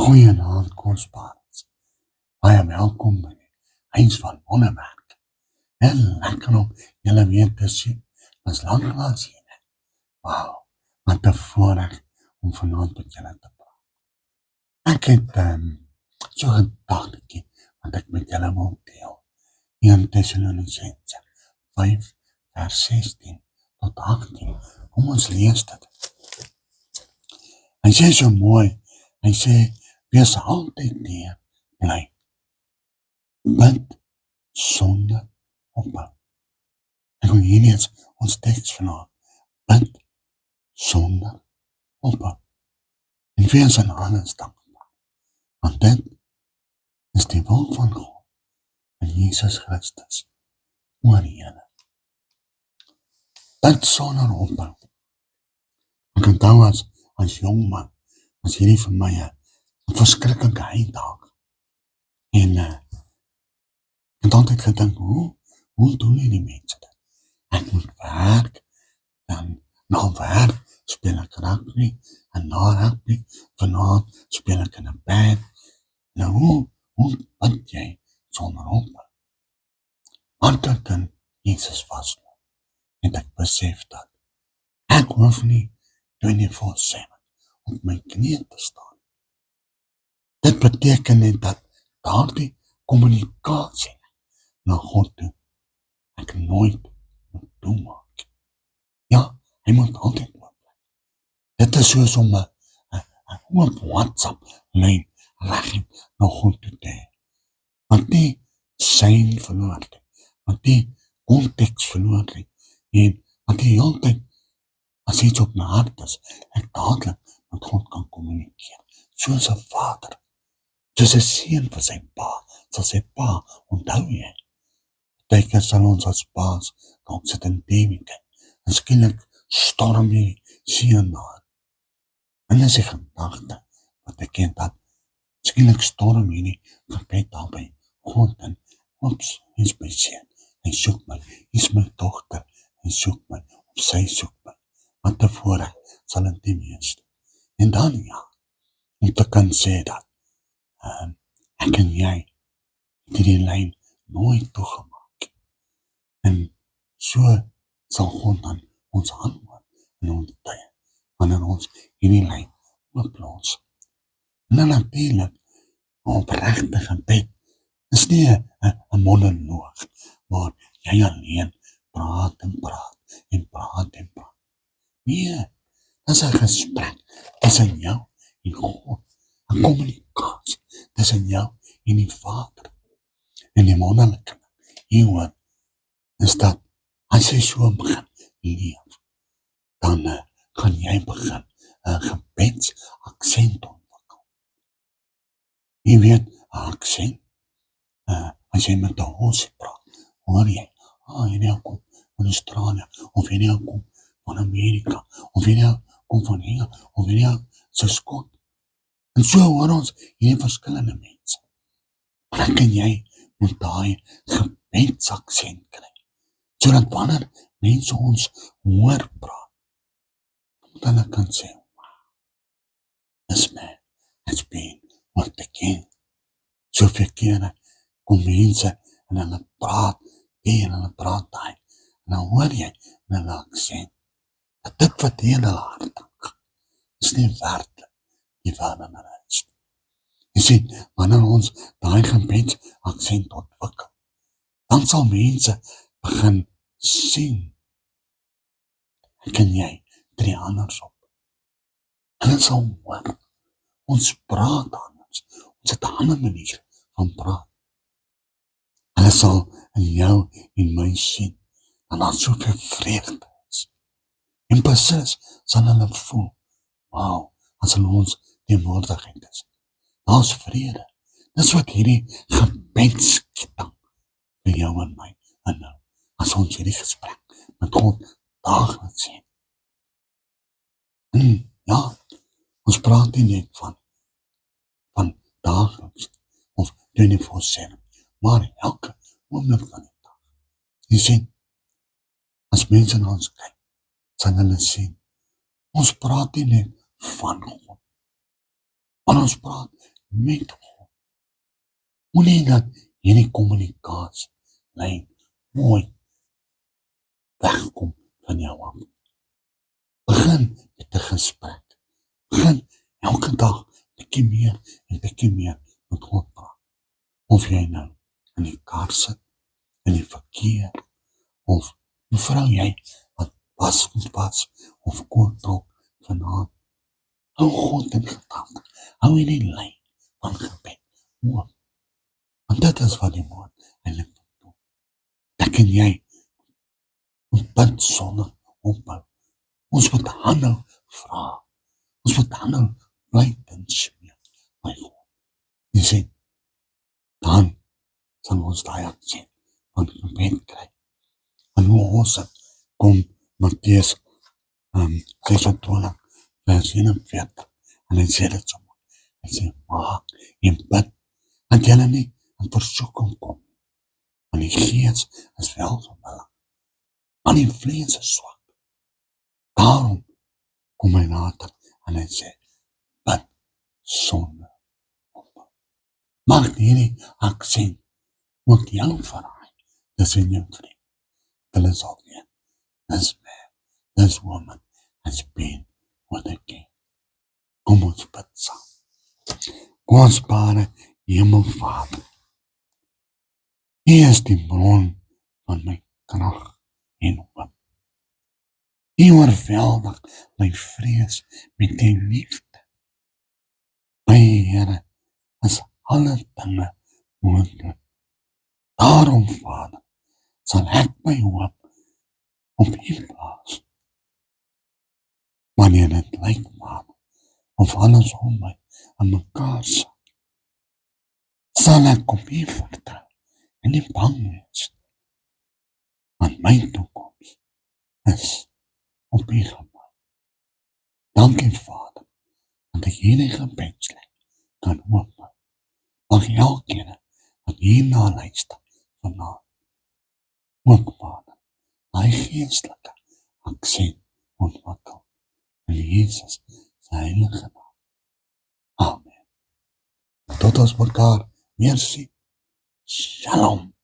Goeienaand, kosbares. Baie welkom by die Huis van Wonderwerke. En lekker om julle weer te sien. Was lank sien. Wauw, wat 'n voorreg om vanaand met julle te praat. Ek het so 'n gedagtetjie wat ek met julle wil deel. 1 Tessalonisense 5 vers 16 tot 18. Kom ons lees dit. Hy sê so mooi, hy sê, wees altyd neer, bly. Bid sonder ophou. Ek wil hier eens ons teks vanaand. Bid sonder ophou. En wees aan alles dankbaar. Want dit is die wil van God en Jesus Christus oor julle. Bid sonder ophou. Ek onthou as jong man, was hierdie vir my 'n verskriklike uitdaging. En ek het altyd gedink, hoe doen die mense dit? Ek moet werk, dan na werk speel ek rugby, en na rugby vanaand speel ek in 'n band. Nou, hoe bid jy sonder ophou? Want ek in Jesus vasloop, en ek besef dat ek hoef nie 24/7 op my knieë te staan. Dit beteken net dat daardie kommunikasie na God toe ek nooit moet toemaak. Ja, hy moet altyd oop bly. Dit is soos om 'n oop WhatsApp lyn reg na God toe te hê. Want die sein verloor nie, want die konteks verloor nie, en want die hele tyd as iets op my hart is, ek dadelik met God kan kommunikeer, soos 'n vader, soos 'n seun vir sy pa, sal sy pa, onthou jy, partykeer sal ons as paas, dalk sit in TV kyk, en skielik storm die seun daar, en is die gedagte, wat ek ken dat, skielik storm hierdie gebed daar by God, en oeps, hy is my seun, hy soek my, hy is my dogter, hy soek my, of sy soek my, want tevore sal het nie wees. En dan ja, om te kan sê dat, ek en jy, het die lyn nooit toegemaak. En so sal God dan ons antwoord in ons tye, wanneer ons hierdie lyn ooplos. En dan natuurlijk, opregte gebed, is nie 'n monoloog, waar jy alleen praat en praat, en praat en praat. Nee, dit is 'n gesprek tussen jou en God, 'n kommunikasie tussen jou en die Vader. En die wonderlike hieroor is dat as jy so begin leef, dan gaan jy begin 'n gebedsaksent ontwikkel. Jy weet, 'n aksent, as jy met 'n Aussie praat, hoor jy, hierdie kom van Australië, of hierdie kom van Amerika, of hierdie kom van hier, of hierdie so Skot. En so hoor ons hierdie verskillende mense. Maar ek en jy moet daai gebedsaksent kry, sodat wanneer mense ons hoor praat, moet hulle kan sê, this man has been with the king. Soveel kere kom mense en hulle praat, en hulle praat daai, en dan hoor jy in hulle aksent, dat dit wat in hulle hart dink, is nie werklik die waarheid is. Jy sien, wanneer ons daai gebedsaksent ontwikkel, dan sal mense begin sien, ek en jy tree anders op. Hulle sal hoor, ons praat anders, ons het 'n ander manier van praat. Hulle sal in jou en my sien, en daar soveel vreugde is. En presies sal hulle voel, wauw, as hulle ons teenwoordigheid is. Daar is vrede. Dis wat hierdie gebedsketting vir jou en my inhou, as ons hierdie gesprek met God daagliks sien. Ja, ons praat nie net van daagliks, of 24/7, maar elke oomblik van die dag. Jy sien, as mense na ons kyk, sal hulle sien, ons praat nie net van God, maar ons praat met God. Moenie dat hierdie kommunikasie lyn mooi wegkom van jou af. Begin met 'n gesprek. Begin elke dag bietjie meer en bietjie meer met God praat. Of jy nou in die kar sit, in die verkeer, of mevrou jy wat was moet was, of kook dalk vanaand. Hou God in gedagte. Hou hierdie lyn van gebed oop. Want dit is wat die woord eintlik doen. Ek en jy moet bid sonder ophou. Ons moet aanhou vra. Ons moet aanhou bly en smeek by God. Jy sien, dan sal ons daai aksie van gebed kry. En hoe ons het, kom Matteus 26 vers 41 en hy sê dit so mooi. Hy sê, maak en bid dat julle nie in versoeking kom. Want die gees is wel so willig, maar die vlees is swak. Daarom kom hy nader en hy sê, bid sonder ophou. Maak hierdie aksie ook jou verraai. Dis in jou vriend. Hulle sal weet, this man, this woman has been with the king. Kom ons bid saam. Kosbare Hemelvader, U is die bron van my krag en hoop. U oorweldig my vrees met U liefde. My Here, is alle dinge moontlik. Daarom, Vader, sal ek my hoop op U plaas. Wanneer dit lyk, Vader, of alles om my aan mekaar sal ek op U vertrou en nie bang wees. Want my toekoms is op U gebou. Dankie, Vader, dat ek hierdie gebedslyn kan oopbou. Mag elkeen wat hierna luister vanaand ook, Vader, daai geestelike aksie ontwikkel in Jesus se heilige naam. Amen. Tot ons mekaar weer sien. Shalom.